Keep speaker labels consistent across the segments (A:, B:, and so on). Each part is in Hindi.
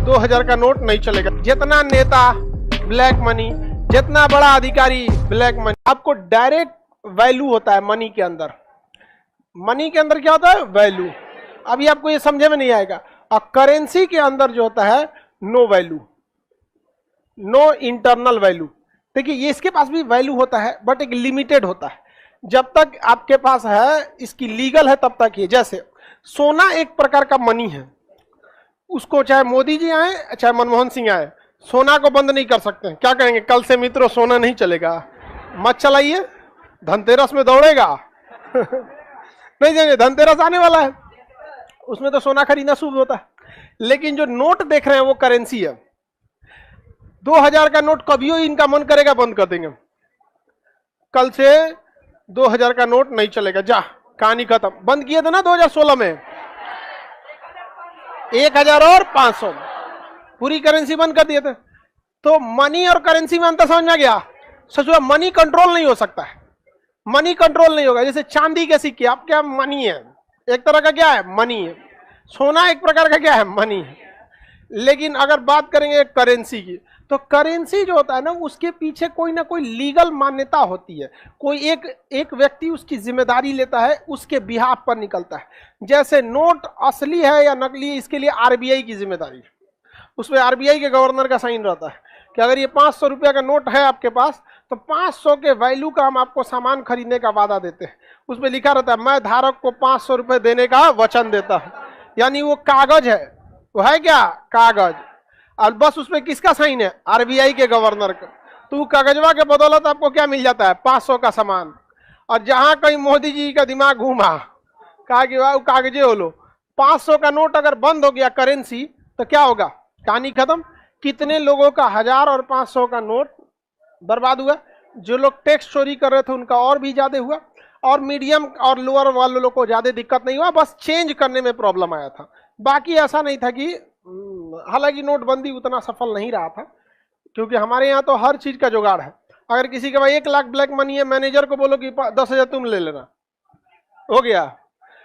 A: 2000 का नोट नहीं चलेगा। जितना नेता ब्लैक मनी, जितना बड़ा अधिकारी ब्लैक मनी। आपको डायरेक्ट वैल्यू होता है मनी के अंदर। मनी के अंदर क्या होता है? वैल्यू। अभी आपको ये समझे में नहीं आएगा। और करेंसी के अंदर जो होता है no value, no internal value. देखिए ये इसके पास भी वैल्यू होता है बट एक लिमिटेड होता है। जब तक आपके पास है, इसकी लीगल है तब तक ये। जैसे सोना एक प्रकार का मनी है, उसको चाहे मोदी जी आए चाहे मनमोहन सिंह आए, सोना को बंद नहीं कर सकते। क्या कहेंगे? कल से मित्रों सोना नहीं चलेगा, मत चलाइए, धनतेरस में दौड़ेगा नहीं जाएंगे, धनतेरस आने वाला है, उसमें तो सोना खरीदना शुभ होता है। लेकिन जो नोट देख रहे हैं वो करेंसी है। 2000 का नोट कभी इनका मन करेगा बंद कर देंगे। कल से 2000 का नोट नहीं चलेगा, जा कहानी खत्म। बंद किए थे ना 2016 में 1000 और 500, पूरी करेंसी बंद कर दिए थे। तो मनी और करेंसी में अंतर समझ में आ गया। सोचो मनी कंट्रोल नहीं हो सकता है, मनी कंट्रोल नहीं होगा। जैसे चांदी के सिक्के, आप क्या मनी है, एक तरह का क्या है? मनी है। सोना एक प्रकार का क्या है? मनी है। लेकिन अगर बात करेंगे करेंसी की, तो करेंसी जो होता है ना, उसके पीछे कोई ना कोई लीगल मान्यता होती है। कोई एक व्यक्ति उसकी जिम्मेदारी लेता है, उसके बिहाफ पर निकलता है। जैसे नोट असली है या नकली, इसके लिए आरबीआई की जिम्मेदारी है। उसमें आरबीआई के गवर्नर का साइन रहता है कि अगर ये 500 रुपया का नोट है आपके पास, तो 500 के वैल्यू का हम आपको सामान खरीदने का वादा देते हैं। उसमें लिखा रहता है मैं धारक को 500 रुपये देने का वचन देता हूं। यानी वो कागज है, वो है क्या? कागज। और बस उसमें किसका साइन है? आरबीआई के गवर्नर का। तो कागजवा के बदौलत आपको क्या मिल जाता है? 500 का सामान। और जहां कहीं मोदी जी का दिमाग घूमा, कहा कि वाह कागजे हो लो, 500 का नोट अगर बंद हो गया करेंसी, तो क्या होगा? कहानी खत्म। कितने लोगों का 1000 और 500 का नोट बर्बाद हुआ। जो लोग टैक्स चोरी कर रहे थे उनका और भी ज्यादा हुआ, और मीडियम और लोअर वाले लोगों को ज्यादा दिक्कत नहीं हुआ, बस चेंज करने में प्रॉब्लम आया था। बाकी ऐसा नहीं था कि, हालांकि नोटबंदी उतना सफल नहीं रहा था, क्योंकि हमारे यहाँ तो हर चीज का जुगाड़ है। अगर किसी के पास 1 लाख ब्लैक मनी है, मैनेजर को बोलो कि 10,000 तुम ले लेना, हो गया।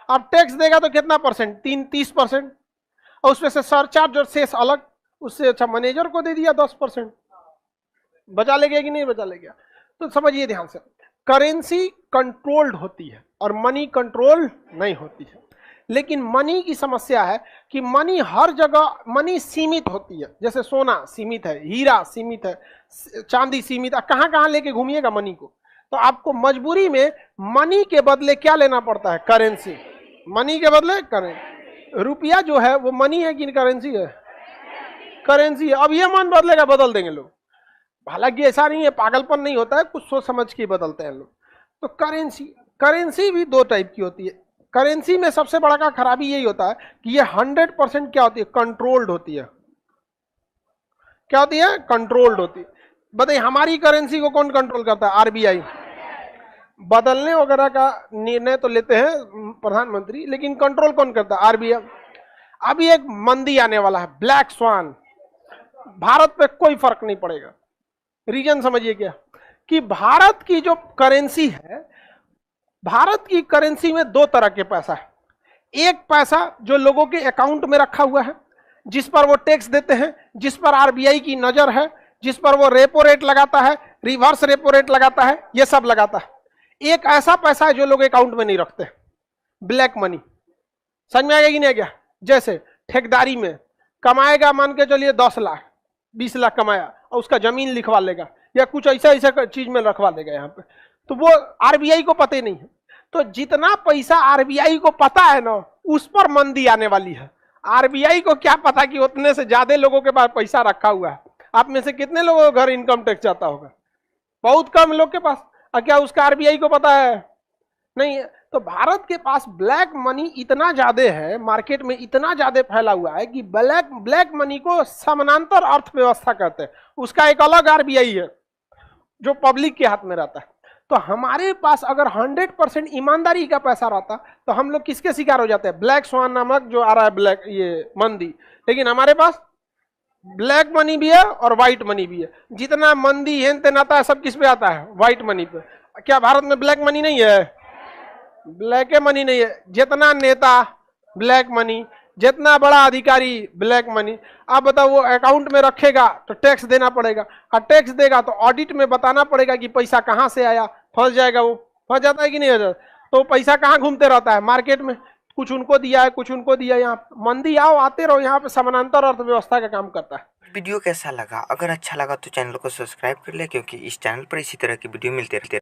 A: अब टैक्स देगा तो कितना परसेंट? 30%, और उसमें से सरचार्ज और शेष अलग। उससे अच्छा मैनेजर को दे दिया 10%, बचा ले गया कि नहीं बचा ले गया। तो समझिए ध्यान से, करेंसी कंट्रोल्ड होती है और मनी कंट्रोल नहीं होती है। लेकिन मनी की समस्या है कि मनी हर जगह, मनी सीमित होती है। जैसे सोना सीमित है, हीरा सीमित है, चांदी सीमित है। कहां कहां लेके घूमिएगा मनी को? तो आपको मजबूरी में मनी के बदले क्या लेना पड़ता है? करेंसी। मनी के बदले करेंसी। रुपया जो है वो मनी है कि करेंसी है? करेंसी है। अब ये मन बदलेगा, बदल देंगे लोग। हालांकि ऐसा नहीं है, पागलपन नहीं होता है, कुछ सोच समझ के बदलते हैं लोग। तो करेंसी भी 2 टाइप की होती है। करेंसी में सबसे बड़ा का खराबी यही होता है कि ये 100% क्या होती है? कंट्रोल्ड होती है। क्या होती है? कंट्रोल्ड होती है। बताइए हमारी करेंसी को कौन कंट्रोल करता है? आरबीआई। बदलने वगैरह का निर्णय तो लेते हैं प्रधानमंत्री, लेकिन कंट्रोल कौन करता है? आरबीआई। अभी एक मंदी आने वाला है, ब्लैक स्वान। भारत पे कोई फर्क नहीं पड़ेगा। रीजन समझिए क्या, कि भारत की जो करेंसी है, भारत की करेंसी में 2 तरह के पैसा है। एक पैसा जो लोगों के अकाउंट में रखा हुआ है, जिस पर वो टैक्स देते हैं, जिस पर आरबीआई की नजर है, जिस पर वो रेपो रेट लगाता है, रिवर्स रेपो रेट लगाता है, ये सब लगाता है। एक ऐसा पैसा है जो लोग अकाउंट में नहीं रखते, ब्लैक मनी। समझ में आएगा कि नहीं? क्या जैसे ठेकेदारी में कमाएगा, मान के चलिए 10 लाख 20 लाख कमाया, और उसका जमीन लिखवा लेगा या कुछ ऐसा चीज में रखवा देगा यहाँ पे, तो वो आरबीआई को पता ही नहीं है। तो जितना पैसा आरबीआई को पता है ना, उस पर मंदी आने वाली है। आरबीआई को क्या पता कि उतने से ज्यादा लोगों के पास पैसा रखा हुआ है। आप में से कितने लोगों के घर इनकम टैक्स जाता होगा? बहुत कम लोग के पास। और क्या उसका आरबीआई को पता है? नहीं है। तो भारत के पास ब्लैक मनी इतना ज्यादा है, मार्केट में इतना ज्यादा फैला हुआ है कि ब्लैक मनी को समानांतर अर्थव्यवस्था कहते हैं। उसका एक अलग आरबीआई है जो पब्लिक के हाथ में रहता है। तो हमारे पास अगर 100% ईमानदारी का पैसा रहता, तो हम लोग किसके शिकार हो जाते हैं? ब्लैक स्वान नामक जो आ रहा है ब्लैक, ये मंदी। लेकिन हमारे पास ब्लैक मनी भी है और व्हाइट मनी भी है। जितना मंदी हेन तेन आता है, सब किस पे आता है? व्हाइट मनी पे। क्या भारत में ब्लैक मनी नहीं है? ब्लैक मनी नहीं है। जितना नेता ब्लैक मनी, जितना बड़ा अधिकारी ब्लैक मनी, आप बताओ वो अकाउंट में रखेगा तो टैक्स देना पड़ेगा, और टैक्स देगा तो ऑडिट में बताना पड़ेगा कि पैसा कहाँ से आया, फंस जाएगा, वो फंस जाता है कि नहीं हो जाता। तो पैसा कहाँ घूमते रहता है, मार्केट में, कुछ उनको दिया है कुछ उनको दिया है। यहाँ मंदी आओ आते रहो, यहाँ पे समानांतर अर्थव्यवस्था का काम करता है।
B: वीडियो कैसा लगा? अगर अच्छा लगा तो चैनल को सब्सक्राइब कर ले, क्योंकि इस चैनल पर इसी तरह की वीडियो मिलते रहते हैं।